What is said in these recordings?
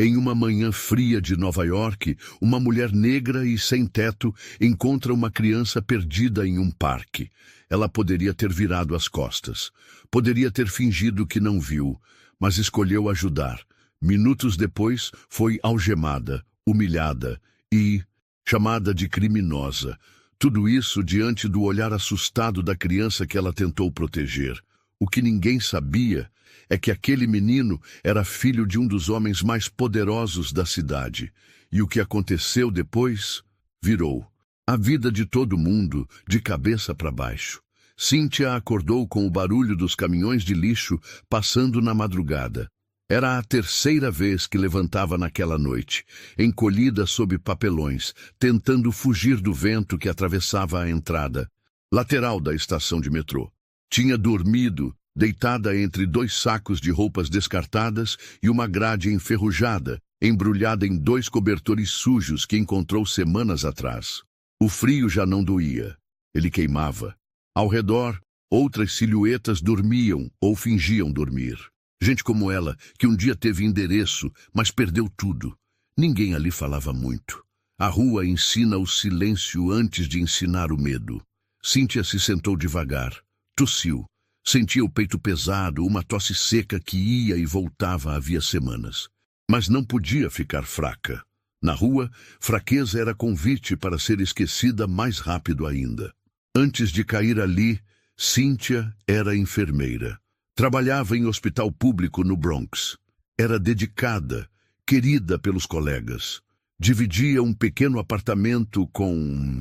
Em uma manhã fria de Nova York, uma mulher negra e sem teto encontra uma criança perdida em um parque. Ela poderia ter virado as costas. Poderia ter fingido que não viu, mas escolheu ajudar. Minutos depois, foi algemada, humilhada e chamada de criminosa. Tudo isso diante do olhar assustado da criança que ela tentou proteger. O que ninguém sabia é que aquele menino era filho de um dos homens mais poderosos da cidade. E o que aconteceu depois virou a vida de todo mundo de cabeça para baixo. Cynthia acordou com o barulho dos caminhões de lixo passando na madrugada. Era a terceira vez que levantava naquela noite, encolhida sob papelões, tentando fugir do vento que atravessava a entrada lateral da estação de metrô. Tinha dormido, deitada entre dois sacos de roupas descartadas e uma grade enferrujada, embrulhada em dois cobertores sujos que encontrou semanas atrás. O frio já não doía. Ele queimava. Ao redor, outras silhuetas dormiam ou fingiam dormir. Gente como ela, que um dia teve endereço, mas perdeu tudo. Ninguém ali falava muito. A rua ensina o silêncio antes de ensinar o medo. Cynthia se sentou devagar. Tossiu. Sentia o peito pesado, uma tosse seca que ia e voltava havia semanas. Mas não podia ficar fraca. Na rua, fraqueza era convite para ser esquecida mais rápido ainda. Antes de cair ali, Cynthia era enfermeira. Trabalhava em hospital público no Bronx. Era dedicada, querida pelos colegas. Dividia um pequeno apartamento com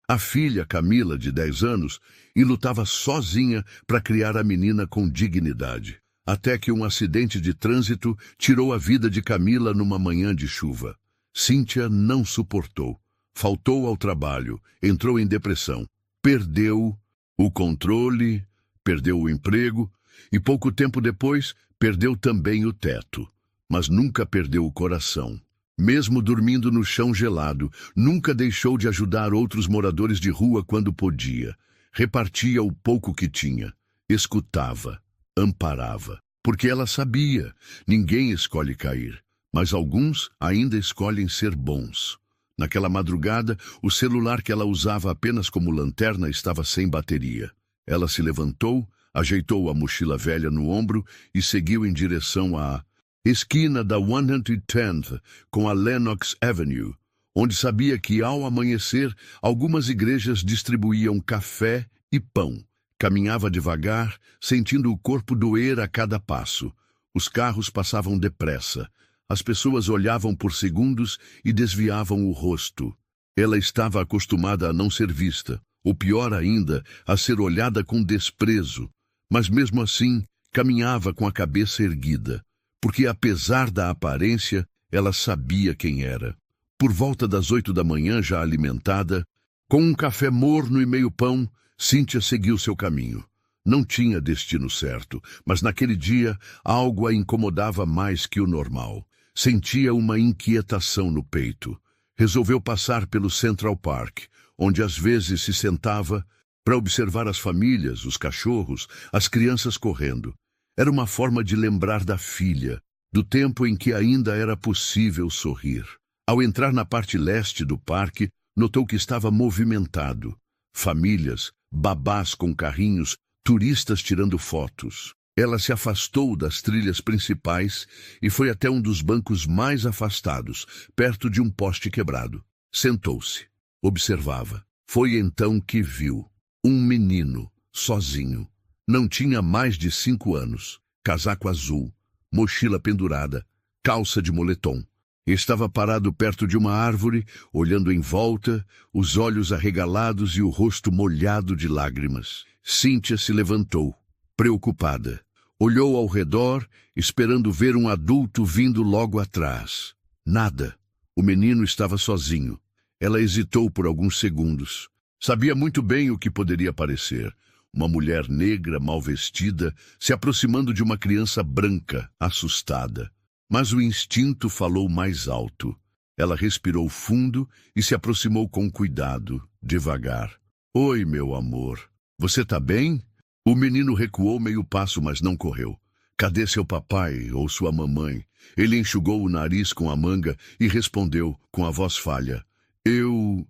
a filha Camila, de 10 anos, e lutava sozinha para criar a menina com dignidade. Até que um acidente de trânsito tirou a vida de Camila numa manhã de chuva. Cynthia não suportou. Faltou ao trabalho, entrou em depressão. Perdeu o controle, perdeu o emprego e pouco tempo depois perdeu também o teto. Mas nunca perdeu o coração. Mesmo dormindo no chão gelado, nunca deixou de ajudar outros moradores de rua quando podia. Repartia o pouco que tinha. Escutava, amparava. Porque ela sabia, ninguém escolhe cair, mas alguns ainda escolhem ser bons. Naquela madrugada, o celular que ela usava apenas como lanterna estava sem bateria. Ela se levantou, ajeitou a mochila velha no ombro e seguiu em direção à esquina da 110th com a Lenox Avenue, onde sabia que, ao amanhecer, algumas igrejas distribuíam café e pão. Caminhava devagar, sentindo o corpo doer a cada passo. Os carros passavam depressa. As pessoas olhavam por segundos e desviavam o rosto. Ela estava acostumada a não ser vista, ou pior ainda, a ser olhada com desprezo. Mas mesmo assim, caminhava com a cabeça erguida, porque apesar da aparência, ela sabia quem era. Por volta das 8 da manhã, já alimentada, com um café morno e meio pão, Cynthia seguiu seu caminho. Não tinha destino certo, mas naquele dia algo a incomodava mais que o normal. Sentia uma inquietação no peito. Resolveu passar pelo Central Park, onde às vezes se sentava para observar as famílias, os cachorros, as crianças correndo. Era uma forma de lembrar da filha, do tempo em que ainda era possível sorrir. Ao entrar na parte leste do parque, notou que estava movimentado. Famílias, babás com carrinhos, turistas tirando fotos. Ela se afastou das trilhas principais e foi até um dos bancos mais afastados, perto de um poste quebrado. Sentou-se. Observava. Foi então que viu um menino, sozinho. Não tinha mais de 5 anos. Casaco azul, mochila pendurada, calça de moletom. Estava parado perto de uma árvore, olhando em volta, os olhos arregalados e o rosto molhado de lágrimas. Cynthia se levantou, preocupada. Olhou ao redor, esperando ver um adulto vindo logo atrás. Nada. O menino estava sozinho. Ela hesitou por alguns segundos. Sabia muito bem o que poderia parecer. Uma mulher negra, mal vestida, se aproximando de uma criança branca, assustada. Mas o instinto falou mais alto. Ela respirou fundo e se aproximou com cuidado, devagar. Oi, meu amor. Você tá bem? O menino recuou meio passo, mas não correu. Cadê seu papai ou sua mamãe? Ele enxugou o nariz com a manga e respondeu com a voz falha. Eu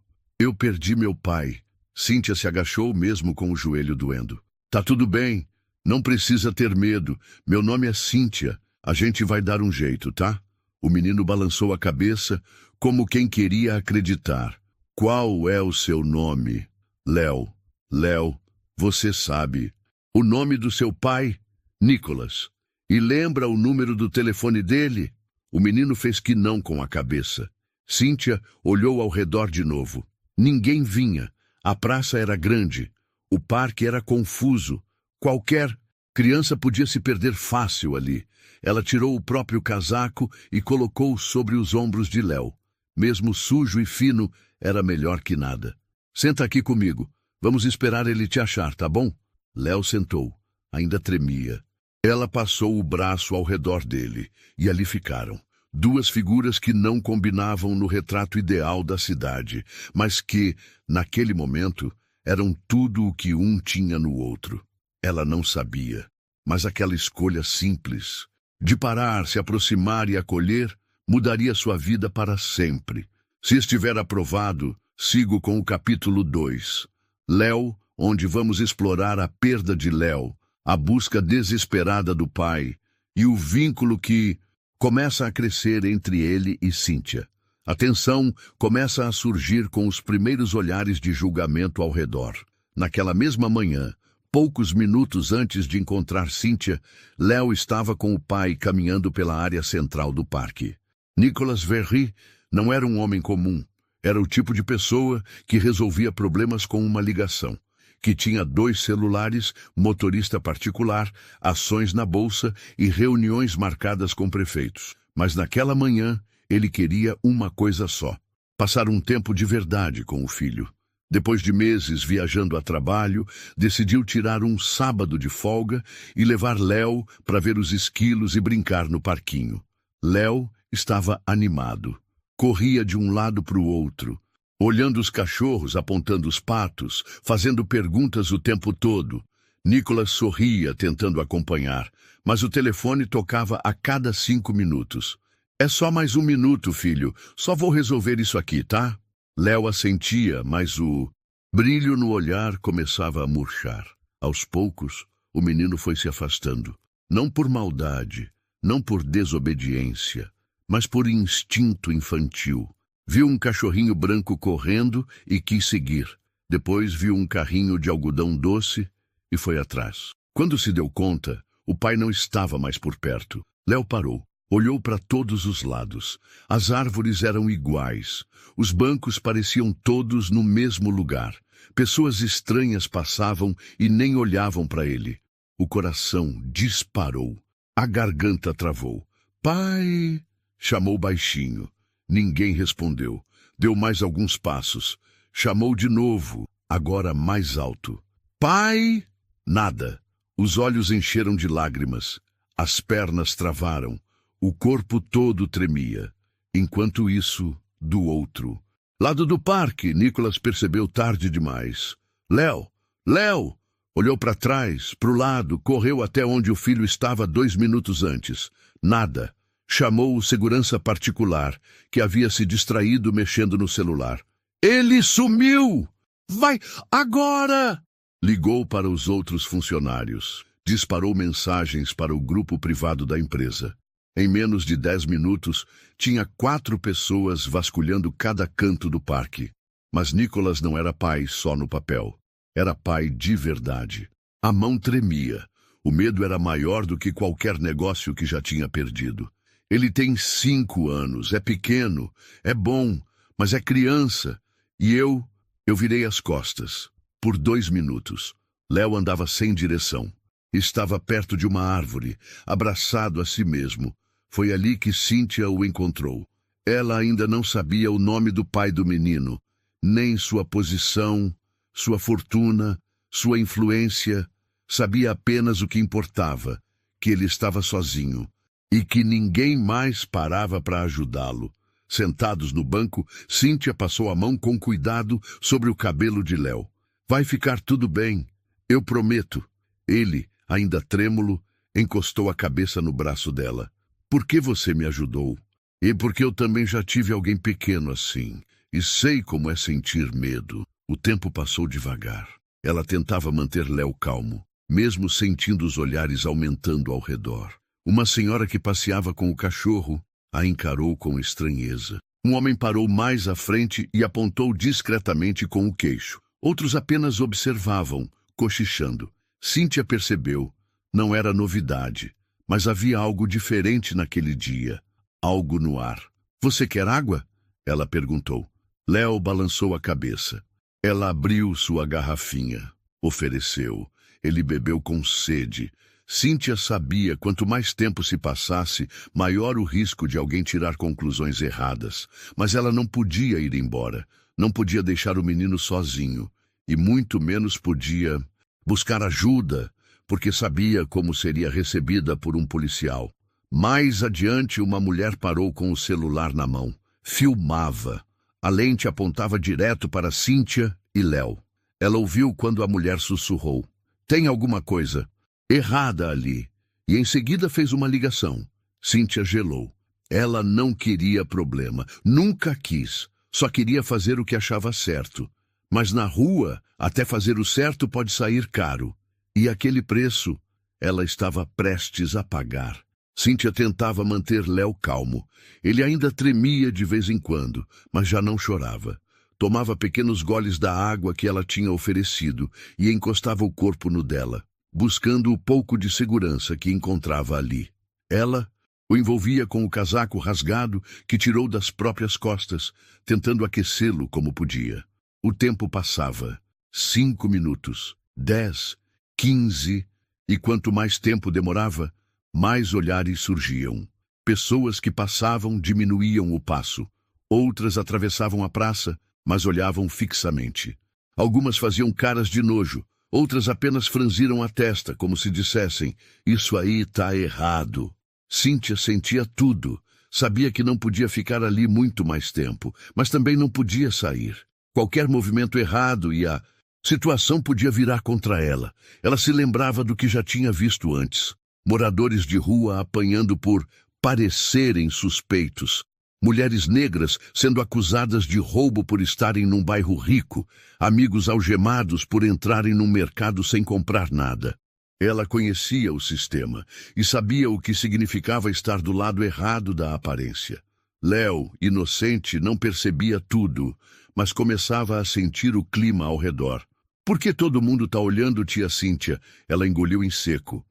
perdi meu pai. Cíntia se agachou mesmo com o joelho doendo. Tá tudo bem. Não precisa ter medo. Meu nome é Cíntia. A gente vai dar um jeito, tá? O menino balançou a cabeça como quem queria acreditar. Qual é o seu nome? Léo. Léo, você sabe. O nome do seu pai? Nicolas. E lembra o número do telefone dele? O menino fez que não com a cabeça. Cíntia olhou ao redor de novo. Ninguém vinha. A praça era grande. O parque era confuso. Qualquer criança podia se perder fácil ali. Ela tirou o próprio casaco e colocou sobre os ombros de Léo. Mesmo sujo e fino, era melhor que nada. Senta aqui comigo. Vamos esperar ele te achar, tá bom? Léo sentou. Ainda tremia. Ela passou o braço ao redor dele, e ali ficaram. Duas figuras que não combinavam no retrato ideal da cidade, mas que, naquele momento, eram tudo o que um tinha no outro. Ela não sabia, mas aquela escolha simples, de parar, se aproximar e acolher, mudaria sua vida para sempre. Se estiver aprovado, sigo com o capítulo 2. Léo, onde vamos explorar a perda de Léo, a busca desesperada do pai e o vínculo que começa a crescer entre ele e Cíntia. A tensão começa a surgir com os primeiros olhares de julgamento ao redor. Naquela mesma manhã, poucos minutos antes de encontrar Cíntia, Léo estava com o pai caminhando pela área central do parque. Nicolas Verry não era um homem comum. Era o tipo de pessoa que resolvia problemas com uma ligação, que tinha 2 celulares, motorista particular, ações na bolsa e reuniões marcadas com prefeitos. Mas naquela manhã, ele queria uma coisa só: passar um tempo de verdade com o filho. Depois de meses viajando a trabalho, decidiu tirar um sábado de folga e levar Léo para ver os esquilos e brincar no parquinho. Léo estava animado. Corria de um lado para o outro, olhando os cachorros, apontando os patos, fazendo perguntas o tempo todo. Nicolas sorria, tentando acompanhar, mas o telefone tocava a cada 5 minutos. É só mais 1 minuto, filho. Só vou resolver isso aqui, tá? Léo assentia, mas o brilho no olhar começava a murchar. Aos poucos, o menino foi se afastando. Não por maldade, não por desobediência, mas por instinto infantil. Viu um cachorrinho branco correndo e quis seguir. Depois viu um carrinho de algodão doce e foi atrás. Quando se deu conta, o pai não estava mais por perto. Léo parou, olhou para todos os lados. As árvores eram iguais. Os bancos pareciam todos no mesmo lugar. Pessoas estranhas passavam e nem olhavam para ele. O coração disparou. A garganta travou. Pai! Chamou baixinho. Ninguém respondeu. Deu mais alguns passos. Chamou de novo, agora mais alto. Pai! Nada. Os olhos encheram de lágrimas. As pernas travaram. O corpo todo tremia. Enquanto isso, do outro lado do parque, Nicolas percebeu tarde demais. Léo! Léo! Olhou para trás, para o lado, correu até onde o filho estava 2 minutos antes. Nada. Chamou o segurança particular, que havia se distraído mexendo no celular. Ele sumiu! Vai agora! Ligou para os outros funcionários. Disparou mensagens para o grupo privado da empresa. Em menos de 10 minutos, tinha 4 pessoas vasculhando cada canto do parque. Mas Nicolas não era pai só no papel. Era pai de verdade. A mão tremia. O medo era maior do que qualquer negócio que já tinha perdido. Ele tem 5 anos, é pequeno, é bom, mas é criança. E eu virei as costas. Por 2 minutos. Léo andava sem direção. Estava perto de uma árvore, abraçado a si mesmo. Foi ali que Cíntia o encontrou. Ela ainda não sabia o nome do pai do menino, nem sua posição, sua fortuna, sua influência. Sabia apenas o que importava, que ele estava sozinho. E que ninguém mais parava para ajudá-lo. Sentados no banco, Cíntia passou a mão com cuidado sobre o cabelo de Léo. Vai ficar tudo bem, eu prometo. Ele, ainda trêmulo, Encostou a cabeça no braço dela. Por que você me ajudou? E porque eu também já tive alguém pequeno assim. E sei como é sentir medo. O tempo passou devagar. Ela tentava manter Léo calmo, mesmo sentindo os olhares aumentando ao redor. Uma senhora que passeava com o cachorro a encarou com estranheza. Um homem parou mais à frente e apontou discretamente com o queixo. Outros apenas observavam, cochichando. Cíntia percebeu. Não era novidade, mas havia algo diferente naquele dia. Algo no ar. Você quer água? Ela perguntou. Léo balançou a cabeça. Ela abriu sua garrafinha. Ofereceu. Ele bebeu com sede. Cíntia sabia, quanto mais tempo se passasse, maior o risco de alguém tirar conclusões erradas. Mas ela não podia ir embora. Não podia deixar o menino sozinho. E muito menos podia buscar ajuda, porque sabia como seria recebida por um policial. Mais adiante, uma mulher parou com o celular na mão. Filmava. A lente apontava direto para Cíntia e Léo. Ela ouviu quando a mulher sussurrou. Tem alguma coisa errada ali. E em seguida fez uma ligação. Cíntia gelou. Ela não queria problema. Nunca quis. Só queria fazer o que achava certo. Mas na rua, até fazer o certo pode sair caro. E aquele preço, ela estava prestes a pagar. Cíntia tentava manter Léo calmo. Ele ainda tremia de vez em quando, mas já não chorava. Tomava pequenos goles da água que ela tinha oferecido e encostava o corpo no dela, buscando o pouco de segurança que encontrava ali. Ela o envolvia com o casaco rasgado que tirou das próprias costas, tentando aquecê-lo como podia. O tempo passava. 5 minutos, 10, 15, e quanto mais tempo demorava, mais olhares surgiam. Pessoas que passavam diminuíam o passo. Outras atravessavam a praça, mas olhavam fixamente. Algumas faziam caras de nojo. Outras apenas franziram a testa, como se dissessem, isso aí tá errado. Cíntia sentia tudo. Sabia que não podia ficar ali muito mais tempo, mas também não podia sair. Qualquer movimento errado e a situação podia virar contra ela. Ela se lembrava do que já tinha visto antes. Moradores de rua apanhando por parecerem suspeitos. Mulheres negras sendo acusadas de roubo por estarem num bairro rico. Amigos algemados por entrarem num mercado sem comprar nada. Ela conhecia o sistema e sabia o que significava estar do lado errado da aparência. Léo, inocente, não percebia tudo, mas começava a sentir o clima ao redor. Por que todo mundo tá olhando, tia Cíntia? Ela engoliu em seco.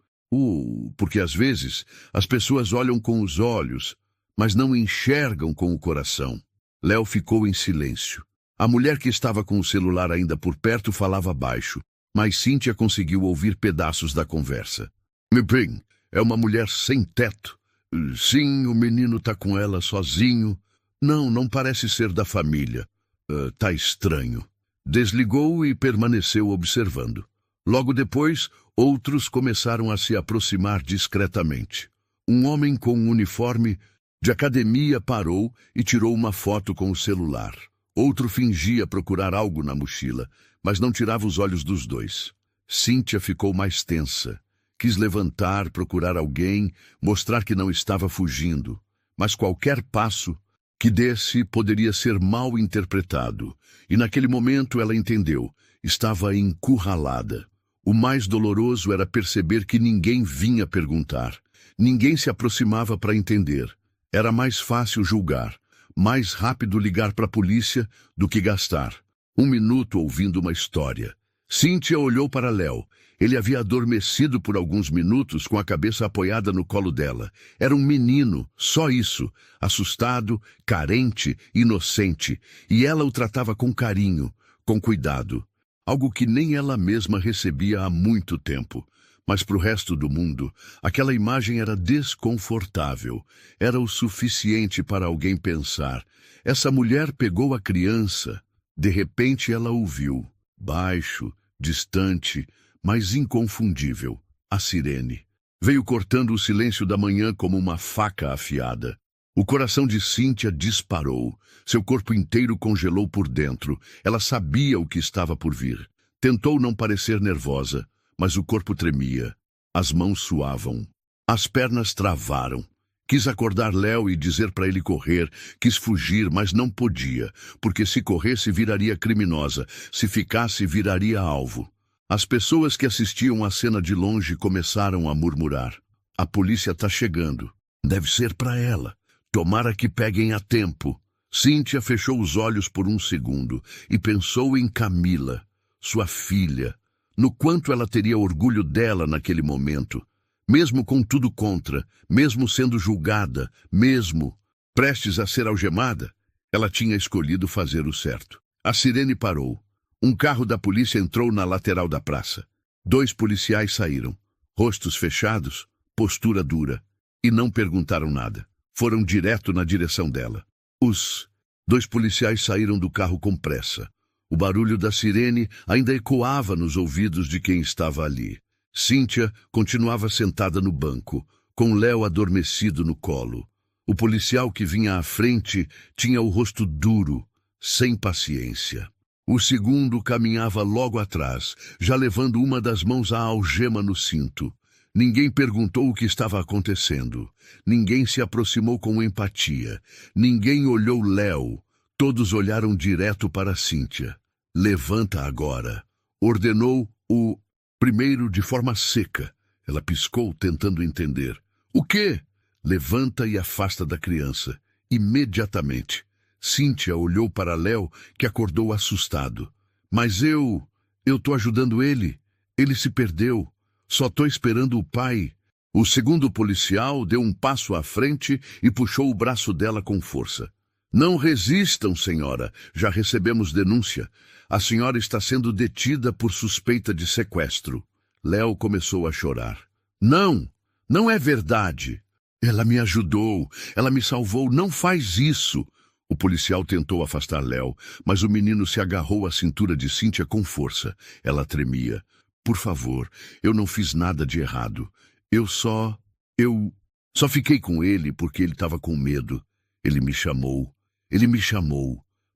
Porque às vezes as pessoas olham com os olhos, mas não enxergam com o coração. Léo ficou em silêncio. A mulher que estava com o celular ainda por perto falava baixo, mas Cíntia conseguiu ouvir pedaços da conversa. Meu bem, é uma mulher sem teto. Sim, o menino tá com ela sozinho. Não parece ser da família. Tá estranho. Desligou e permaneceu observando. Logo depois, outros começaram a se aproximar discretamente. Um homem com um uniforme de academia parou e tirou uma foto com o celular. Outro fingia procurar algo na mochila, mas não tirava os olhos dos dois. Cíntia ficou mais tensa. Quis levantar, procurar alguém, mostrar que não estava fugindo. Mas qualquer passo que desse poderia ser mal interpretado. E naquele momento ela entendeu. Estava encurralada. O mais doloroso era perceber que ninguém vinha perguntar. Ninguém se aproximava para entender. Era mais fácil julgar. Mais rápido ligar para a polícia do que gastar 1 minuto ouvindo uma história. Cíntia olhou para Léo. Ele havia adormecido por alguns minutos com a cabeça apoiada no colo dela. Era um menino, só isso, assustado, carente, inocente, e ela o tratava com carinho, com cuidado, algo que nem ela mesma recebia há muito tempo. Mas para o resto do mundo, aquela imagem era desconfortável. Era o suficiente para alguém pensar. Essa mulher pegou a criança. De repente ela ouviu, baixo, distante, mas inconfundível, a sirene. Veio cortando o silêncio da manhã como uma faca afiada. O coração de Cíntia disparou. Seu corpo inteiro congelou por dentro. Ela sabia o que estava por vir. Tentou não parecer nervosa, mas o corpo tremia. As mãos suavam. As pernas travaram. Quis acordar Léo e dizer para ele correr, quis fugir, mas não podia, porque se corresse viraria criminosa, se ficasse viraria alvo. As pessoas que assistiam à cena de longe começaram a murmurar. A polícia tá chegando. Deve ser para ela. Tomara que peguem a tempo. Cíntia fechou os olhos por um segundo e pensou em Camila, sua filha, no quanto ela teria orgulho dela naquele momento. Mesmo com tudo contra, mesmo sendo julgada, mesmo prestes a ser algemada, ela tinha escolhido fazer o certo. A sirene parou. Um carro da polícia entrou na lateral da praça. 2 policiais saíram, rostos fechados, postura dura, e não perguntaram nada. Foram direto na direção dela. Os 2 policiais saíram do carro com pressa. O barulho da sirene ainda ecoava nos ouvidos de quem estava ali. Cíntia continuava sentada no banco, com Léo adormecido no colo. O policial que vinha à frente tinha o rosto duro, sem paciência. O segundo caminhava logo atrás, já levando uma das mãos à algema no cinto. Ninguém perguntou o que estava acontecendo. Ninguém se aproximou com empatia. Ninguém olhou Léo. Todos olharam direto para Cíntia. Levanta agora, ordenou o primeiro de forma seca. Ela piscou, tentando entender. O quê? Levanta e afasta da criança. Imediatamente. Cíntia olhou para Léo, que acordou assustado. Mas eu tô ajudando ele. Ele se perdeu. Só tô esperando o pai. O segundo policial deu um passo à frente e puxou o braço dela com força. Não resistam, senhora. Já recebemos denúncia. A senhora está sendo detida por suspeita de sequestro. Léo começou a chorar. Não é verdade. Ela me ajudou, ela me salvou, não faz isso. O policial tentou afastar Léo, mas o menino se agarrou à cintura de Cíntia com força. Ela tremia. Por favor, eu não fiz nada de errado. Eu só fiquei com ele porque ele estava com medo. Ele me chamou,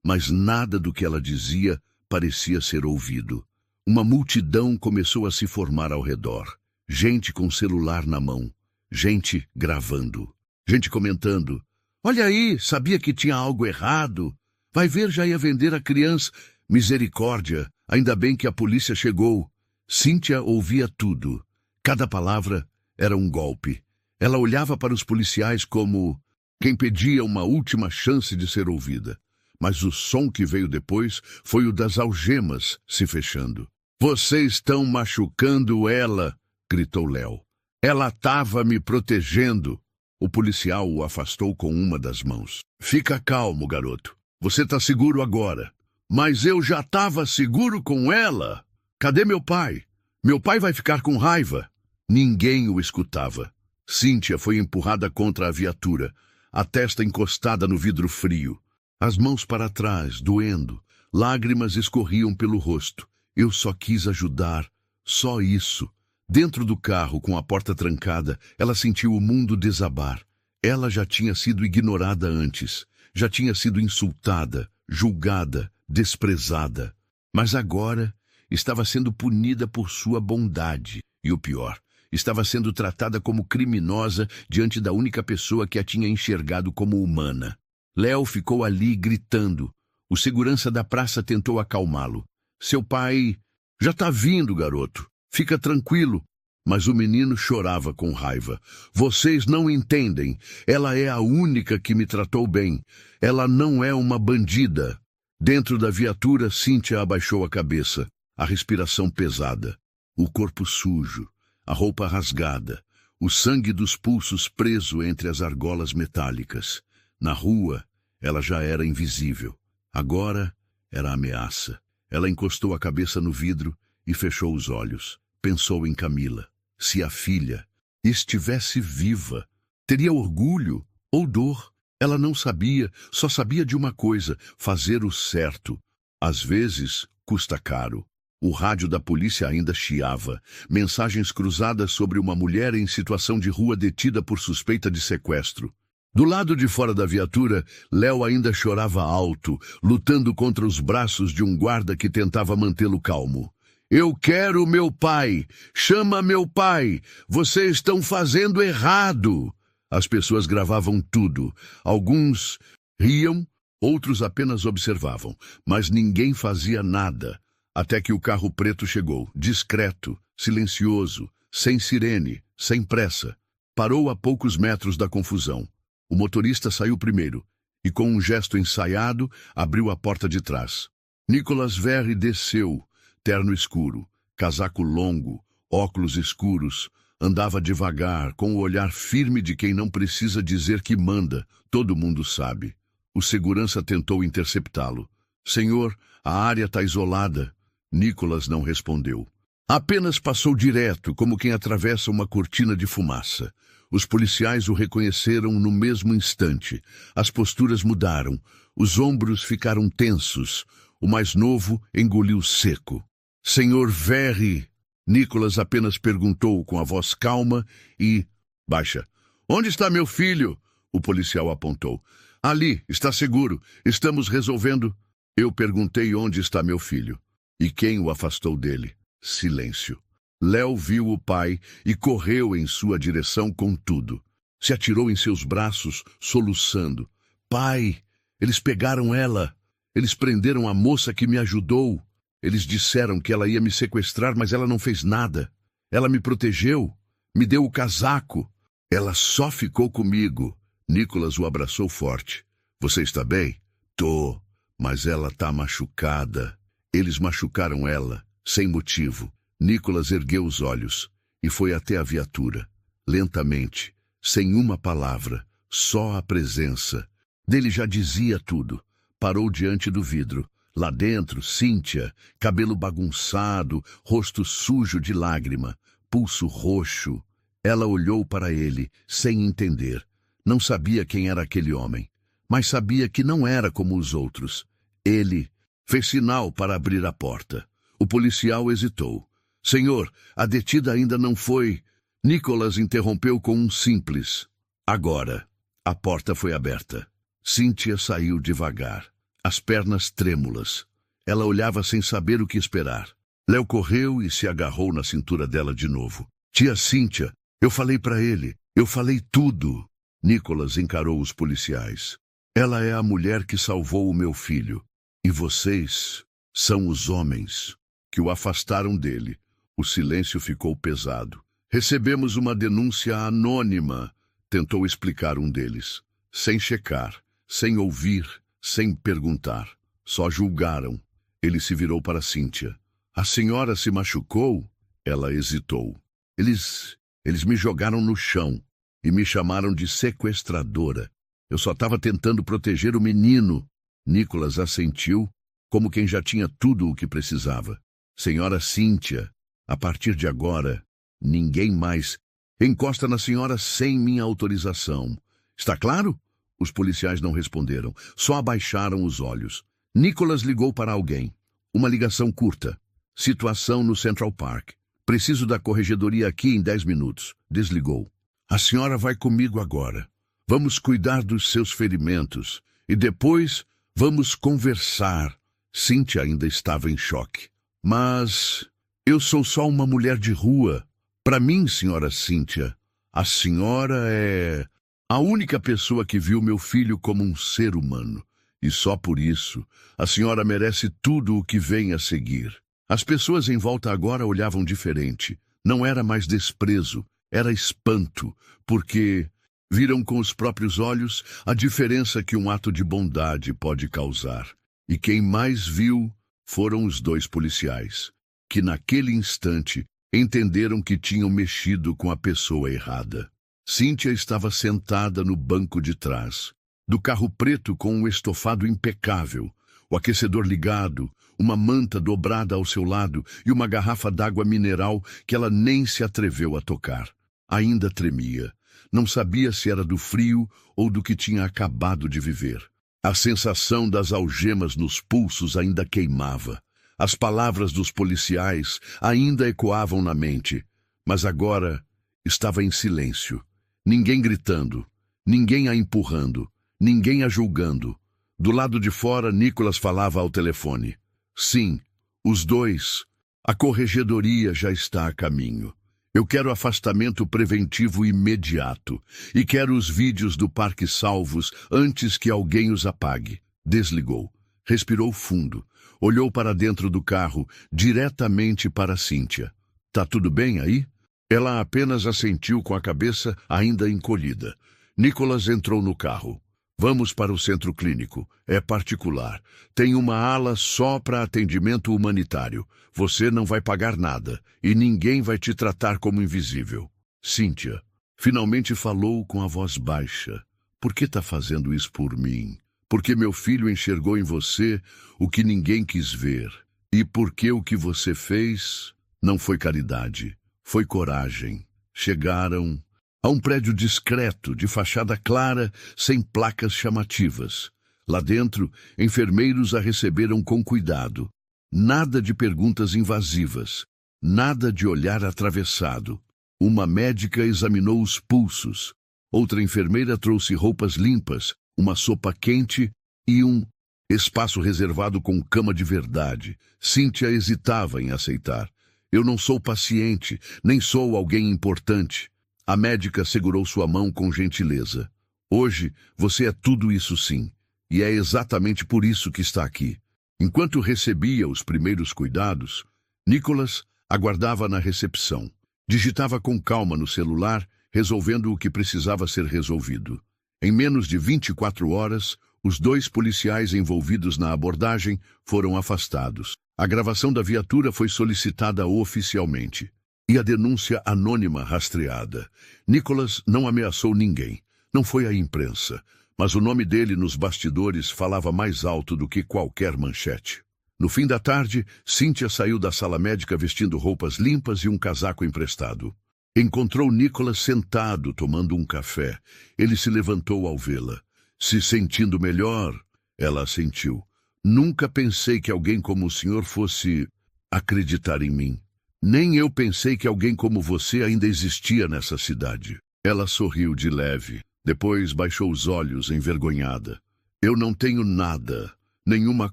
mas nada do que ela dizia parecia ser ouvido. Uma multidão começou a se formar ao redor. Gente com celular na mão. Gente gravando. Gente comentando. Olha aí, sabia que tinha algo errado. Vai ver, já ia vender a criança. Misericórdia, ainda bem que a polícia chegou. Cíntia ouvia tudo. Cada palavra era um golpe. Ela olhava para os policiais como quem pedia uma última chance de ser ouvida. Mas o som que veio depois foi o das algemas se fechando. Vocês estão machucando ela, gritou Léo. Ela estava me protegendo. O policial o afastou com uma das mãos. Fica calmo, garoto. Você está seguro agora. Mas eu já estava seguro com ela. Cadê meu pai? Meu pai vai ficar com raiva. Ninguém o escutava. Cíntia foi empurrada contra a viatura, a testa encostada no vidro frio. As mãos para trás, doendo. Lágrimas escorriam pelo rosto. Eu só quis ajudar. Só isso. Dentro do carro, com a porta trancada, ela sentiu o mundo desabar. Ela já tinha sido ignorada antes. Já tinha sido insultada, julgada, desprezada. Mas agora estava sendo punida por sua bondade. E o pior, estava sendo tratada como criminosa diante da única pessoa que a tinha enxergado como humana. Léo ficou ali gritando. O segurança da praça tentou acalmá-lo. Seu pai... Já está vindo, garoto. Fica tranquilo. Mas o menino chorava com raiva. Vocês não entendem. Ela é a única que me tratou bem. Ela não é uma bandida. Dentro da viatura, Cíntia abaixou a cabeça. A respiração pesada. O corpo sujo. A roupa rasgada. O sangue dos pulsos preso entre as argolas metálicas. Na rua, ela já era invisível. Agora, era ameaça. Ela encostou a cabeça no vidro e fechou os olhos. Pensou em Camila. Se a filha estivesse viva, teria orgulho ou dor. Ela não sabia, só sabia de uma coisa: fazer o certo. Às vezes, custa caro. O rádio da polícia ainda chiava. Mensagens cruzadas sobre uma mulher em situação de rua detida por suspeita de sequestro. Do lado de fora da viatura, Léo ainda chorava alto, lutando contra os braços de um guarda que tentava mantê-lo calmo. Eu quero meu pai! Chama meu pai! Vocês estão fazendo errado! As pessoas gravavam tudo. Alguns riam, outros apenas observavam, mas ninguém fazia nada. Até que o carro preto chegou, discreto, silencioso, sem sirene, sem pressa. Parou a poucos metros da confusão. O motorista saiu primeiro e, com um gesto ensaiado, abriu a porta de trás. Nicolas Verri desceu, terno escuro, casaco longo, óculos escuros. Andava devagar, com o olhar firme de quem não precisa dizer que manda. Todo mundo sabe. O segurança tentou interceptá-lo. Senhor, a área está isolada. Nicolas não respondeu. Apenas passou direto, como quem atravessa uma cortina de fumaça. Os policiais o reconheceram no mesmo instante. As posturas mudaram. Os ombros ficaram tensos. O mais novo engoliu seco. Senhor Verri, Nicolas apenas perguntou com a voz calma e baixa. Onde está meu filho? O policial apontou. Ali, está seguro. Estamos resolvendo. Eu perguntei onde está meu filho. E quem o afastou dele? Silêncio. Léo viu o pai e correu em sua direção com tudo. Se atirou em seus braços, soluçando. Pai, eles pegaram ela. Eles prenderam a moça que me ajudou. Eles disseram que ela ia me sequestrar, mas ela não fez nada. Ela me protegeu, me deu o casaco. Ela só ficou comigo. Nicolas o abraçou forte. Você está bem? Tô, mas ela tá machucada. Eles machucaram ela, sem motivo. Nicolas ergueu os olhos e foi até a viatura. Lentamente, sem uma palavra, só a presença. Dele já dizia tudo. Parou diante do vidro. Lá dentro, Cíntia, cabelo bagunçado, rosto sujo de lágrima, pulso roxo. Ela olhou para ele, sem entender. Não sabia quem era aquele homem, mas sabia que não era como os outros. Ele fez sinal para abrir a porta. O policial hesitou. Senhor, a detida ainda não foi... Nicolas interrompeu com um simples. Agora. A porta foi aberta. Cíntia saiu devagar. As pernas trêmulas. Ela olhava sem saber o que esperar. Léo correu e se agarrou na cintura dela de novo. Tia Cíntia, eu falei para ele. Eu falei tudo. Nicolas encarou os policiais. Ela é a mulher que salvou o meu filho. E vocês são os homens que o afastaram dele. O silêncio ficou pesado. Recebemos uma denúncia anônima, tentou explicar um deles. Sem checar, sem ouvir, sem perguntar. Só julgaram. Ele se virou para Cíntia. A senhora se machucou? Ela hesitou. Eles me jogaram no chão e me chamaram de sequestradora. Eu só estava tentando proteger o menino. Nicolas assentiu, como quem já tinha tudo o que precisava. Senhora Cíntia, a partir de agora, ninguém mais encosta na senhora sem minha autorização. Está claro? Os policiais não responderam, só abaixaram os olhos. Nicolas ligou para alguém. Uma ligação curta. Situação no Central Park. Preciso da corregedoria aqui em 10 minutos. Desligou. A senhora vai comigo agora. Vamos cuidar dos seus ferimentos. E depois vamos conversar. Cíntia ainda estava em choque. Mas eu sou só uma mulher de rua. Para mim, senhora Cíntia, a senhora é a única pessoa que viu meu filho como um ser humano. E só por isso, a senhora merece tudo o que vem a seguir. As pessoas em volta agora olhavam diferente. Não era mais desprezo, era espanto, porque viram com os próprios olhos a diferença que um ato de bondade pode causar. E quem mais viu foram os 2 policiais, que naquele instante entenderam que tinham mexido com a pessoa errada. Cíntia estava sentada no banco de trás, do carro preto com um estofado impecável, o aquecedor ligado, uma manta dobrada ao seu lado e uma garrafa d'água mineral que ela nem se atreveu a tocar. Ainda tremia. Não sabia se era do frio ou do que tinha acabado de viver. A sensação das algemas nos pulsos ainda queimava. As palavras dos policiais ainda ecoavam na mente, mas agora estava em silêncio. Ninguém gritando, ninguém a empurrando, ninguém a julgando. Do lado de fora, Nicolas falava ao telefone. Sim, os 2. A corregedoria já está a caminho. Eu quero afastamento preventivo imediato e quero os vídeos do parque salvos antes que alguém os apague. Desligou. Respirou fundo. Olhou para dentro do carro, diretamente para Cíntia. Tá tudo bem aí? Ela apenas assentiu com a cabeça ainda encolhida. Nicholas entrou no carro. Vamos para o centro clínico. É particular. Tem uma ala só para atendimento humanitário. Você não vai pagar nada e ninguém vai te tratar como invisível. Cíntia finalmente falou com a voz baixa. Por que tá fazendo isso por mim? Porque meu filho enxergou em você o que ninguém quis ver. E porque o que você fez não foi caridade, foi coragem. Chegaram a um prédio discreto, de fachada clara, sem placas chamativas. Lá dentro, enfermeiros a receberam com cuidado. Nada de perguntas invasivas, nada de olhar atravessado. Uma médica examinou os pulsos. Outra enfermeira trouxe roupas limpas, uma sopa quente e um espaço reservado com cama de verdade. Cíntia hesitava em aceitar. Eu não sou paciente, nem sou alguém importante. A médica segurou sua mão com gentileza. Hoje, você é tudo isso sim. E é exatamente por isso que está aqui. Enquanto recebia os primeiros cuidados, Nicholas aguardava na recepção. Digitava com calma no celular, resolvendo o que precisava ser resolvido. Em menos de 24 horas, os 2 policiais envolvidos na abordagem foram afastados. A gravação da viatura foi solicitada oficialmente. E a denúncia anônima rastreada. Nicholas não ameaçou ninguém. Não foi a imprensa. Mas o nome dele nos bastidores falava mais alto do que qualquer manchete. No fim da tarde, Cíntia saiu da sala médica vestindo roupas limpas e um casaco emprestado. Encontrou Nicholas sentado, tomando um café. Ele se levantou ao vê-la. Se sentindo melhor, ela assentiu. Nunca pensei que alguém como o senhor fosse acreditar em mim. Nem eu pensei que alguém como você ainda existia nessa cidade. Ela sorriu de leve. Depois baixou os olhos, envergonhada. Eu não tenho nada, nenhuma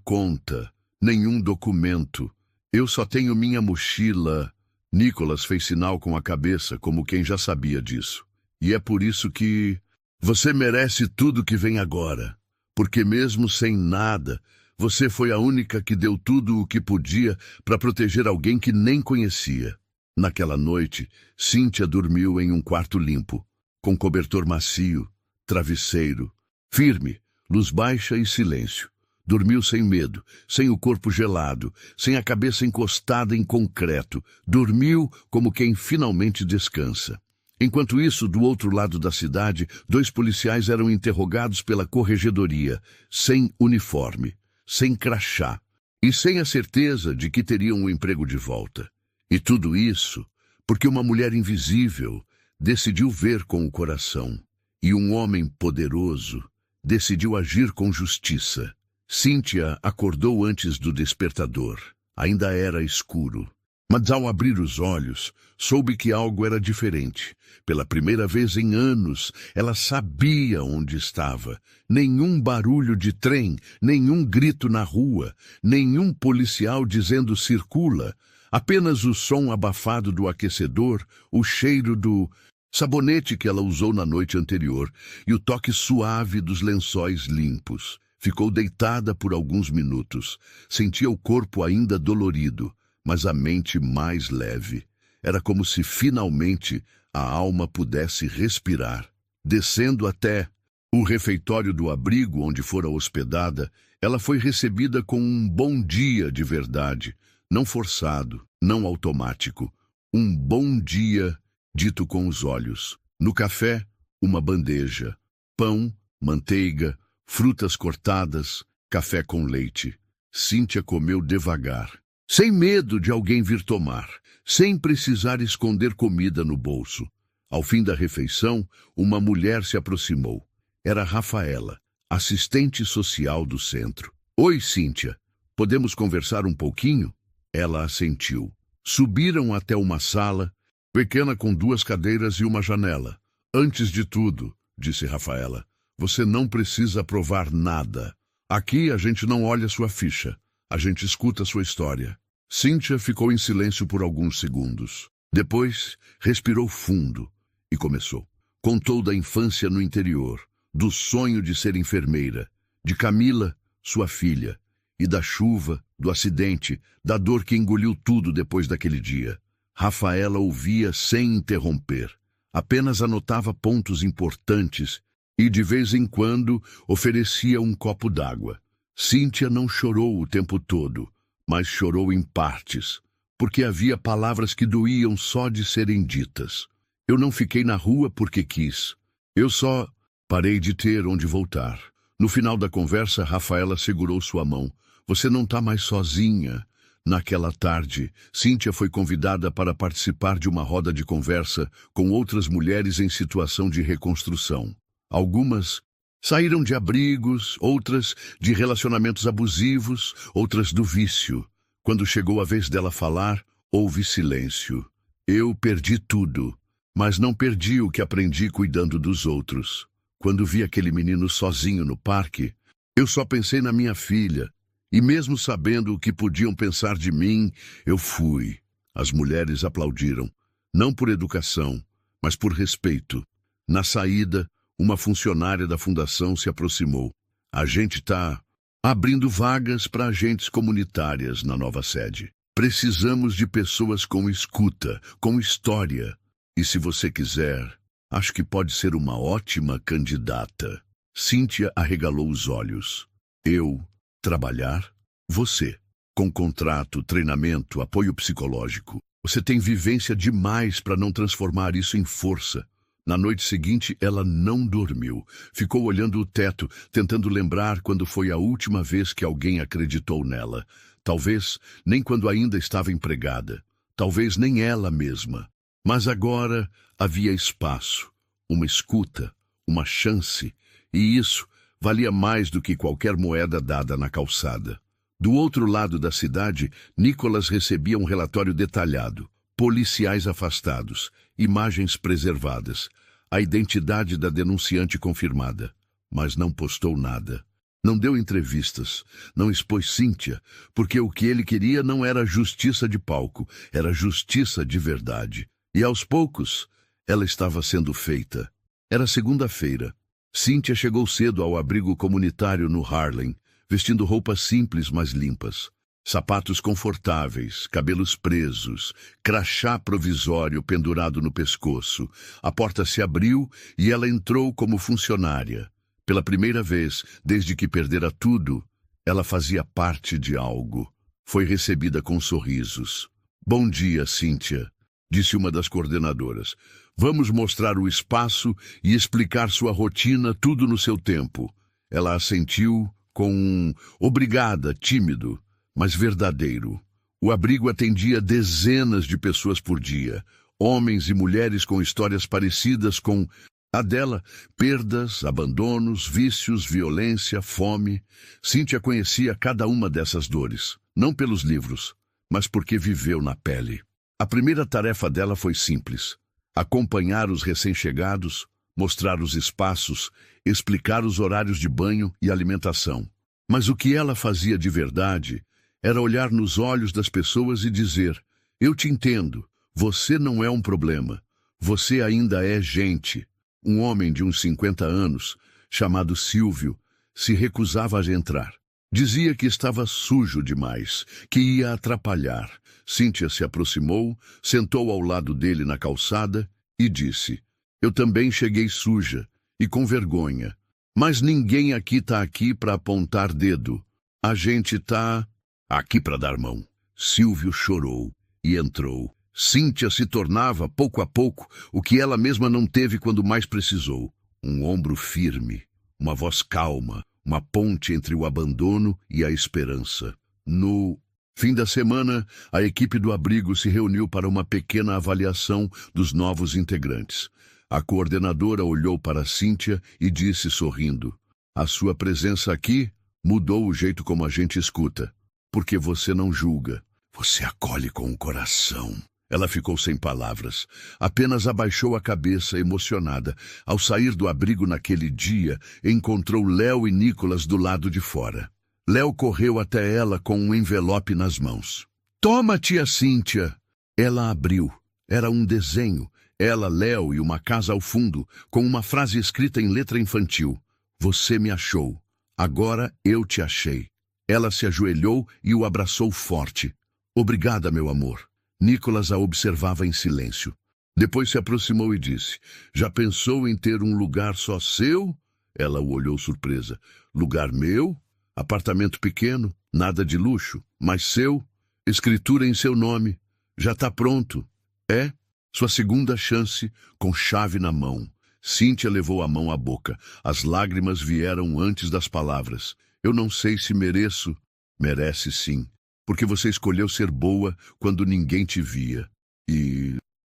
conta, nenhum documento. Eu só tenho minha mochila. Nicholas fez sinal com a cabeça, como quem já sabia disso. E é por isso que você merece tudo que vem agora. Porque mesmo sem nada, você foi a única que deu tudo o que podia para proteger alguém que nem conhecia. Naquela noite, Cíntia dormiu em um quarto limpo, com cobertor macio, travesseiro, firme, luz baixa e silêncio. Dormiu sem medo, sem o corpo gelado, sem a cabeça encostada em concreto. Dormiu como quem finalmente descansa. Enquanto isso, do outro lado da cidade, 2 policiais eram interrogados pela corregedoria, sem uniforme, sem crachá e sem a certeza de que teriam o emprego de volta. E tudo isso porque uma mulher invisível decidiu ver com o coração e um homem poderoso decidiu agir com justiça. Cíntia acordou antes do despertador. Ainda era escuro. Mas ao abrir os olhos, soube que algo era diferente. Pela primeira vez em anos, ela sabia onde estava. Nenhum barulho de trem, nenhum grito na rua, nenhum policial dizendo circula. Apenas o som abafado do aquecedor, o cheiro do sabonete que ela usou na noite anterior e o toque suave dos lençóis limpos. Ficou deitada por alguns minutos. Sentia o corpo ainda dolorido, mas a mente mais leve. Era como se finalmente a alma pudesse respirar. Descendo até o refeitório do abrigo onde fora hospedada, ela foi recebida com um bom dia de verdade, não forçado, não automático. Um bom dia dito com os olhos. No café, uma bandeja, pão, manteiga, frutas cortadas, café com leite. Cíntia comeu devagar, sem medo de alguém vir tomar, sem precisar esconder comida no bolso. Ao fim da refeição, uma mulher se aproximou. Era Rafaela, assistente social do centro. Oi, Cíntia. Podemos conversar um pouquinho? Ela assentiu. Subiram até uma sala, pequena com 2 cadeiras e uma janela. Antes de tudo, disse Rafaela, você não precisa provar nada. Aqui a gente não olha sua ficha. A gente escuta sua história. Cíntia ficou em silêncio por alguns segundos. Depois, respirou fundo e começou. Contou da infância no interior, do sonho de ser enfermeira, de Camila, sua filha, e da chuva, do acidente, da dor que engoliu tudo depois daquele dia. Rafaela ouvia sem interromper. Apenas anotava pontos importantes e, de vez em quando, oferecia um copo d'água. Cíntia não chorou o tempo todo, mas chorou em partes, porque havia palavras que doíam só de serem ditas. Eu não fiquei na rua porque quis. Eu só parei de ter onde voltar. No final da conversa, Rafaela segurou sua mão. Você não está mais sozinha. Naquela tarde, Cíntia foi convidada para participar de uma roda de conversa com outras mulheres em situação de reconstrução. Algumas saíram de abrigos, outras de relacionamentos abusivos, outras do vício. Quando chegou a vez dela falar, houve silêncio. Eu perdi tudo, mas não perdi o que aprendi cuidando dos outros. Quando vi aquele menino sozinho no parque, eu só pensei na minha filha. E mesmo sabendo o que podiam pensar de mim, eu fui. As mulheres aplaudiram, não por educação, mas por respeito. Na saída, uma funcionária da fundação se aproximou. A gente está abrindo vagas para agentes comunitárias na nova sede. Precisamos de pessoas com escuta, com história. E se você quiser, acho que pode ser uma ótima candidata. Cíntia arregalou os olhos. Eu... Trabalhar? Você. Com contrato, treinamento, apoio psicológico. Você tem vivência demais para não transformar isso em força. Na noite seguinte, ela não dormiu. Ficou olhando o teto, tentando lembrar quando foi a última vez que alguém acreditou nela. Talvez nem quando ainda estava empregada. Talvez nem ela mesma. Mas agora havia espaço, uma escuta, uma chance. E isso valia mais do que qualquer moeda dada na calçada. Do outro lado da cidade, Nicolas recebia um relatório detalhado. Policiais afastados, imagens preservadas, a identidade da denunciante confirmada. Mas não postou nada. Não deu entrevistas, não expôs Cíntia, porque o que ele queria não era justiça de palco, era justiça de verdade. E aos poucos, ela estava sendo feita. Era segunda-feira. Cíntia chegou cedo ao abrigo comunitário no Harlem, vestindo roupas simples, mas limpas. Sapatos confortáveis, cabelos presos, crachá provisório pendurado no pescoço. A porta se abriu e ela entrou como funcionária. Pela primeira vez, desde que perdera tudo, ela fazia parte de algo. Foi recebida com sorrisos. Bom dia, Cíntia, disse uma das coordenadoras. Vamos mostrar o espaço e explicar sua rotina, tudo no seu tempo. Ela assentiu com um obrigada, tímido, mas verdadeiro. O abrigo atendia dezenas de pessoas por dia, homens e mulheres com histórias parecidas com a dela, perdas, abandonos, vícios, violência, fome. Cíntia conhecia cada uma dessas dores, não pelos livros, mas porque viveu na pele. A primeira tarefa dela foi simples: acompanhar os recém-chegados, mostrar os espaços, explicar os horários de banho e alimentação. Mas o que ela fazia de verdade era olhar nos olhos das pessoas e dizer: eu te entendo, você não é um problema, você ainda é gente. Um homem de uns 50 anos, chamado Silvio, se recusava a entrar. Dizia que estava sujo demais, que ia atrapalhar. Cíntia se aproximou, sentou ao lado dele na calçada e disse: eu também cheguei suja e com vergonha, mas ninguém aqui está aqui para apontar dedo. A gente está aqui para dar mão. Silvio chorou e entrou. Cíntia se tornava, pouco a pouco, o que ela mesma não teve quando mais precisou. Um ombro firme, uma voz calma, uma ponte entre o abandono e a esperança. No fim da semana, a equipe do abrigo se reuniu para uma pequena avaliação dos novos integrantes. A coordenadora olhou para Cíntia e disse sorrindo: a sua presença aqui mudou o jeito como a gente escuta, porque você não julga, você acolhe com o coração. Ela ficou sem palavras, apenas abaixou a cabeça emocionada. Ao sair do abrigo naquele dia, encontrou Léo e Nicolas do lado de fora. Léo correu até ela com um envelope nas mãos. Toma, tia Cíntia. Ela abriu. Era um desenho. Ela, Léo e uma casa ao fundo, com uma frase escrita em letra infantil. Você me achou. Agora eu te achei. Ela se ajoelhou e o abraçou forte. Obrigada, meu amor. Nicolas a observava em silêncio. Depois se aproximou e disse, já pensou em ter um lugar só seu? Ela o olhou surpresa. Lugar meu? Apartamento pequeno? Nada de luxo, mas seu? Escritura em seu nome. Já está pronto. É? Sua segunda chance, com chave na mão. Cíntia levou a mão à boca. As lágrimas vieram antes das palavras. Eu não sei se mereço. Merece sim, porque você escolheu ser boa quando ninguém te via. E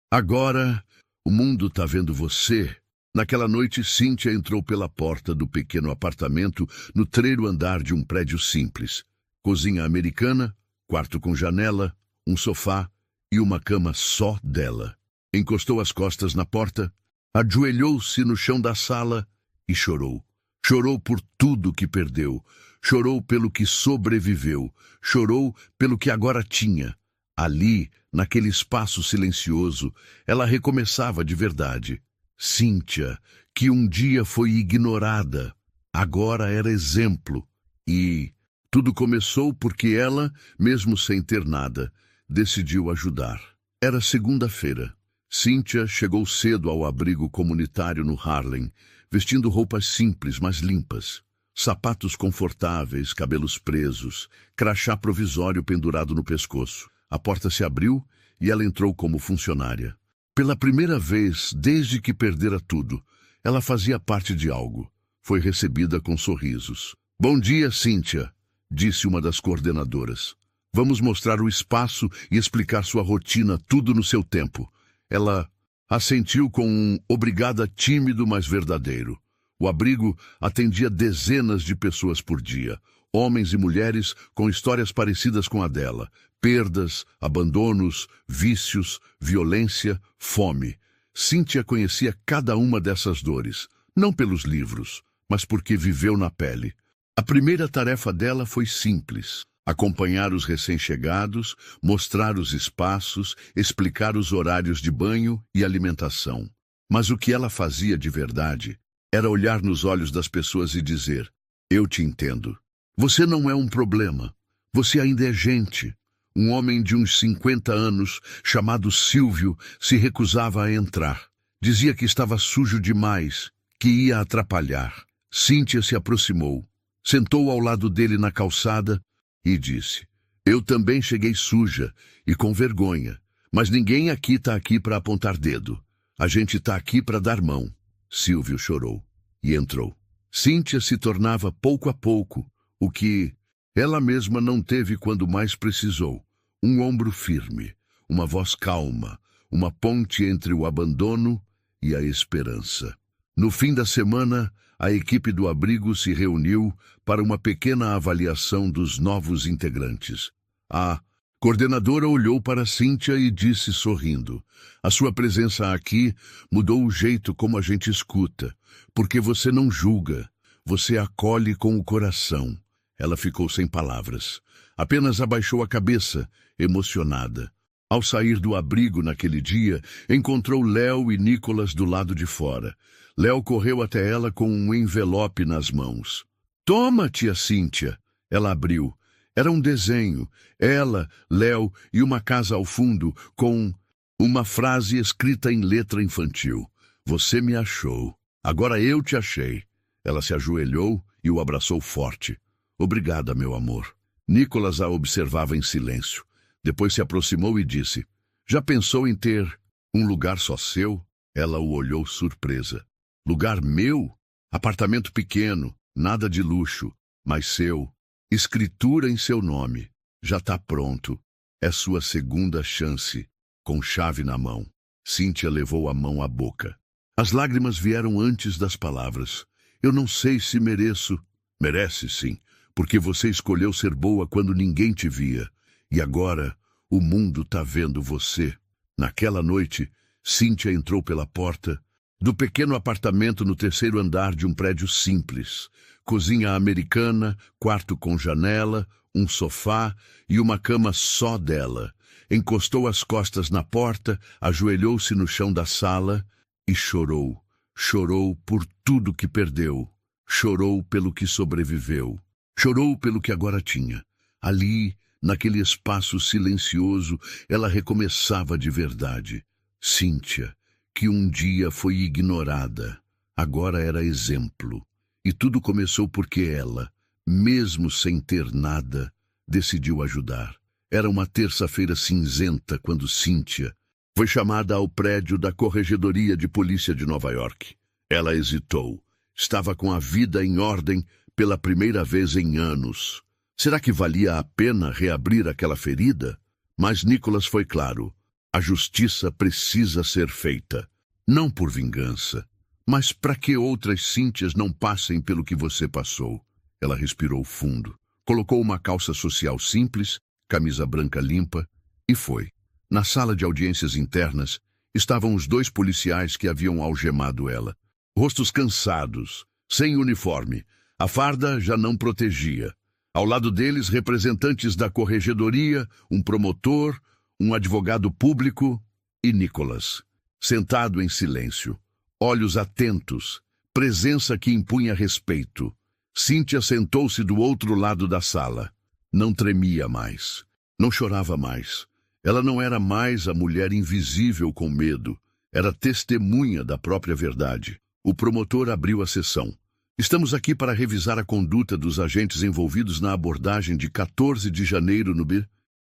agora o mundo está vendo você. Naquela noite, Cíntia entrou pela porta do pequeno apartamento no terceiro andar de um prédio simples. Cozinha americana, quarto com janela, um sofá e uma cama só dela. Encostou as costas na porta, ajoelhou-se no chão da sala e chorou. Chorou por tudo que perdeu. Chorou pelo que sobreviveu. Chorou pelo que agora tinha. Ali, naquele espaço silencioso, ela recomeçava de verdade. Cíntia, que um dia foi ignorada, agora era exemplo. E tudo começou porque ela, mesmo sem ter nada, decidiu ajudar. Era segunda-feira. Cíntia chegou cedo ao abrigo comunitário no Harlem, vestindo roupas simples, mas limpas. Sapatos confortáveis, cabelos presos, crachá provisório pendurado no pescoço. A porta se abriu e ela entrou como funcionária. Pela primeira vez, desde que perdera tudo, ela fazia parte de algo. Foi recebida com sorrisos. Bom dia, Cíntia, disse uma das coordenadoras. Vamos mostrar o espaço e explicar sua rotina, tudo no seu tempo. Ela assentiu com um obrigada tímido, mas verdadeiro. O abrigo atendia dezenas de pessoas por dia, homens e mulheres com histórias parecidas com a dela. Perdas, abandonos, vícios, violência, fome. Cíntia conhecia cada uma dessas dores, não pelos livros, mas porque viveu na pele. A primeira tarefa dela foi simples. Acompanhar os recém-chegados, mostrar os espaços, explicar os horários de banho e alimentação. Mas o que ela fazia de verdade era olhar nos olhos das pessoas e dizer, eu te entendo. Você não é um problema. Você ainda é gente. Um homem de uns 50 anos, chamado Silvio, se recusava a entrar. Dizia que estava sujo demais, que ia atrapalhar. Cíntia se aproximou, sentou ao lado dele na calçada e disse, eu também cheguei suja e com vergonha, mas ninguém aqui está aqui para apontar dedo. A gente está aqui para dar mão. Silvio chorou e entrou. Cíntia se tornava pouco a pouco o que ela mesma não teve quando mais precisou. Um ombro firme, uma voz calma, uma ponte entre o abandono e a esperança. No fim da semana, a equipe do abrigo se reuniu para uma pequena avaliação dos novos integrantes. A coordenadora olhou para Cíntia e disse sorrindo, a sua presença aqui mudou o jeito como a gente escuta, porque você não julga, você acolhe com o coração. Ela ficou sem palavras. Apenas abaixou a cabeça, emocionada. Ao sair do abrigo naquele dia, encontrou Léo e Nicolas do lado de fora. Léo correu até ela com um envelope nas mãos. Toma, tia Cíntia. Ela abriu. Era um desenho. Ela, Léo e uma casa ao fundo, com uma frase escrita em letra infantil. Você me achou. Agora eu te achei. Ela se ajoelhou e o abraçou forte. Obrigada, meu amor. Nicolas a observava em silêncio. Depois se aproximou e disse, já pensou em ter um lugar só seu? Ela o olhou surpresa. Lugar meu? Apartamento pequeno, nada de luxo, mas seu. Escritura em seu nome. Já está pronto. É sua segunda chance, com chave na mão. Cíntia levou a mão à boca. As lágrimas vieram antes das palavras. Eu não sei se mereço. Merece sim, porque você escolheu ser boa quando ninguém te via. E agora, o mundo está vendo você. Naquela noite, Cíntia entrou pela porta do pequeno apartamento no terceiro andar de um prédio simples. Cozinha americana, quarto com janela, um sofá e uma cama só dela. Encostou as costas na porta, ajoelhou-se no chão da sala e chorou. Chorou por tudo que perdeu. Chorou pelo que sobreviveu. Chorou pelo que agora tinha. Ali, naquele espaço silencioso, ela recomeçava de verdade. Cíntia, que um dia foi ignorada, agora era exemplo. E tudo começou porque ela, mesmo sem ter nada, decidiu ajudar. Era uma terça-feira cinzenta quando Cíntia foi chamada ao prédio da Corregedoria de Polícia de Nova York. Ela hesitou. Estava com a vida em ordem pela primeira vez em anos. Será que valia a pena reabrir aquela ferida? Mas Nicholas foi claro. A justiça precisa ser feita. Não por vingança, mas para que outras Cíntias não passem pelo que você passou. Ela respirou fundo. Colocou uma calça social simples, camisa branca limpa, e foi. Na sala de audiências internas estavam os 2 policiais que haviam algemado ela. Rostos cansados, sem uniforme. A farda já não protegia. Ao lado deles, representantes da corregedoria, um promotor, um advogado público e Nicholas, sentado em silêncio, olhos atentos, presença que impunha respeito. Cíntia sentou-se do outro lado da sala. Não tremia mais, não chorava mais. Ela não era mais a mulher invisível com medo, era testemunha da própria verdade. O promotor abriu a sessão. Estamos aqui para revisar a conduta dos agentes envolvidos na abordagem de 14 de janeiro no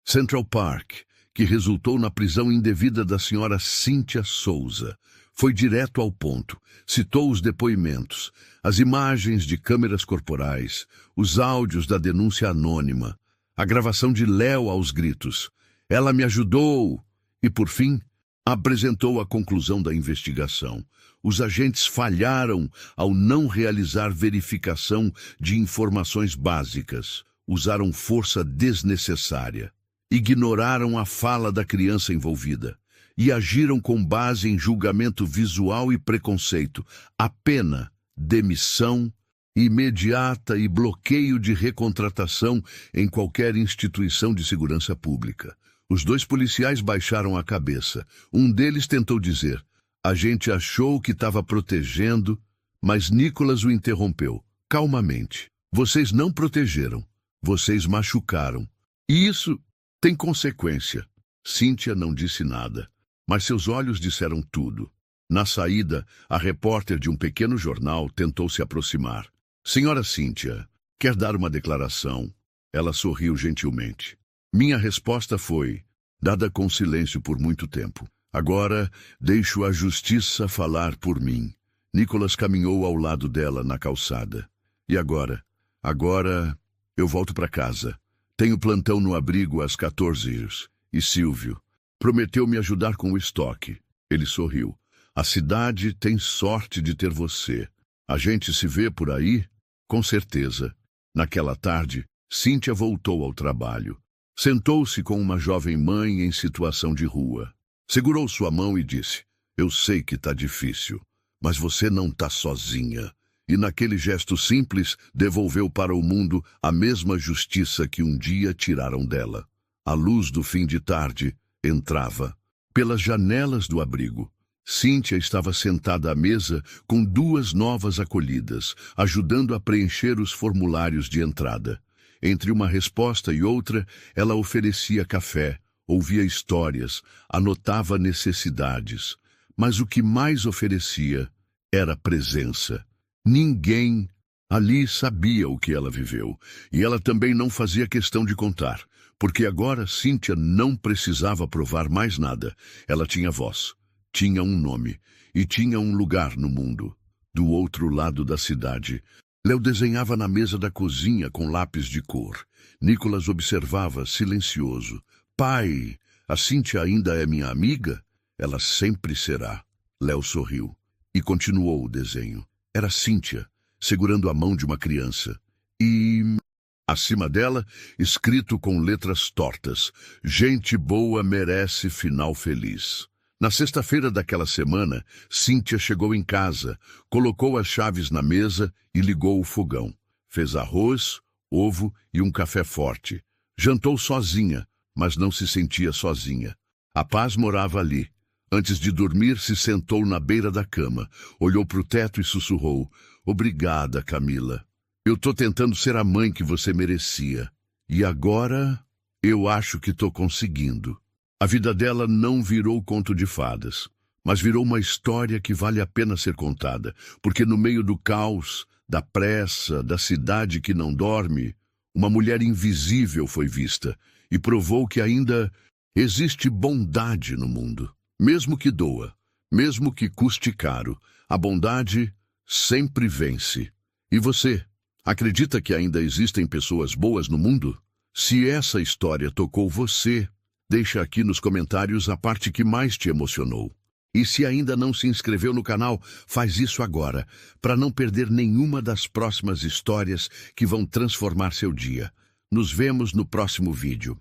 Central Park, que resultou na prisão indevida da senhora Cíntia Souza. Foi direto ao ponto, citou os depoimentos, as imagens de câmeras corporais, os áudios da denúncia anônima, a gravação de Léo aos gritos. Ela me ajudou e, por fim, apresentou a conclusão da investigação. Os agentes falharam ao não realizar verificação de informações básicas, usaram força desnecessária, ignoraram a fala da criança envolvida e agiram com base em julgamento visual e preconceito. A pena, demissão imediata e bloqueio de recontratação em qualquer instituição de segurança pública. Os 2 policiais baixaram a cabeça. Um deles tentou dizer: a gente achou que estava protegendo, mas Nicholas o interrompeu, calmamente. Vocês não protegeram, vocês machucaram. E isso tem consequência. Cíntia não disse nada, mas seus olhos disseram tudo. Na saída, a repórter de um pequeno jornal tentou se aproximar. Senhora Cíntia, quer dar uma declaração? Ela sorriu gentilmente. Minha resposta foi, dada com silêncio por muito tempo. Agora, deixo a justiça falar por mim. Nicholas caminhou ao lado dela na calçada. E agora? Agora, eu volto para casa. Tenho plantão no abrigo às 14 horas. E Silvio prometeu me ajudar com o estoque. Ele sorriu. A cidade tem sorte de ter você. A gente se vê por aí? Com certeza. Naquela tarde, Cíntia voltou ao trabalho. Sentou-se com uma jovem mãe em situação de rua. Segurou sua mão e disse: eu sei que está difícil, mas você não está sozinha. E naquele gesto simples, devolveu para o mundo a mesma justiça que um dia tiraram dela. A luz do fim de tarde entrava pelas janelas do abrigo. Cíntia estava sentada à mesa com 2 novas acolhidas, ajudando a preencher os formulários de entrada. Entre uma resposta e outra, ela oferecia café, ouvia histórias, anotava necessidades. Mas o que mais oferecia era presença. Ninguém ali sabia o que ela viveu, e ela também não fazia questão de contar, porque agora Cíntia não precisava provar mais nada. Ela tinha voz, tinha um nome e tinha um lugar no mundo. Do outro lado da cidade, Léo desenhava na mesa da cozinha com lápis de cor. Nicholas observava, silencioso. Pai, a Cíntia ainda é minha amiga? Ela sempre será. Léo sorriu e continuou o desenho. Era Cíntia, segurando a mão de uma criança. E, acima dela, escrito com letras tortas, gente boa merece final feliz. Na sexta-feira daquela semana, Cíntia chegou em casa, colocou as chaves na mesa e ligou o fogão. Fez arroz, ovo e um café forte. Jantou sozinha, mas não se sentia sozinha. A paz morava ali. Antes de dormir, se sentou na beira da cama, olhou para o teto e sussurrou: "Obrigada, Camila. Eu tô tentando ser a mãe que você merecia. E agora, eu acho que tô conseguindo." A vida dela não virou conto de fadas, mas virou uma história que vale a pena ser contada, porque no meio do caos, da pressa, da cidade que não dorme, uma mulher invisível foi vista e provou que ainda existe bondade no mundo. Mesmo que doa, mesmo que custe caro, a bondade sempre vence. E você, acredita que ainda existem pessoas boas no mundo? Se essa história tocou você, deixa aqui nos comentários a parte que mais te emocionou. E se ainda não se inscreveu no canal, faz isso agora, para não perder nenhuma das próximas histórias que vão transformar seu dia. Nos vemos no próximo vídeo.